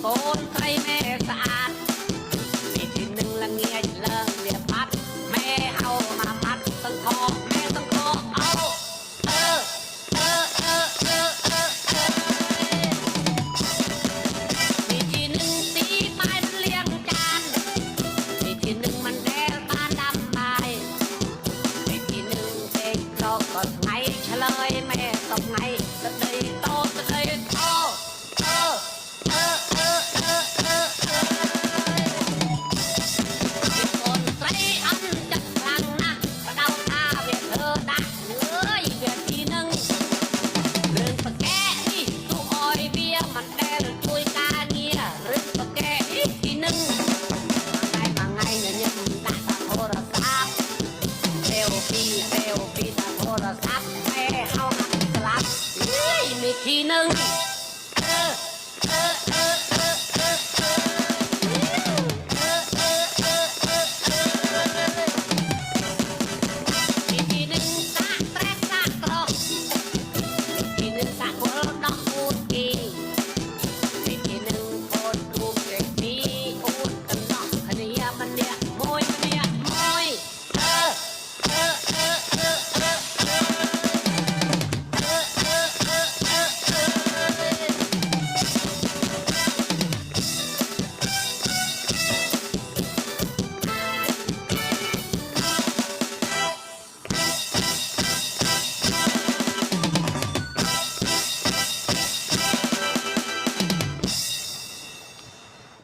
โอนใครแม่สะอาดอีกทีหนึ่งละเงียเลิกเดี๋ยวพัดแม่เอามาพัดตั้งคอแม่ตั้งคอเอาอีกทีหนึ่งตีไม้มันเลี้ยงจานอีกทีหนึ่งมันแดงตาดำไปอีกทีหนึ่งเด็กโตก็ไงเฉลยแม่ต้องไงจะได้โตจะได้โตทีหนึ่ง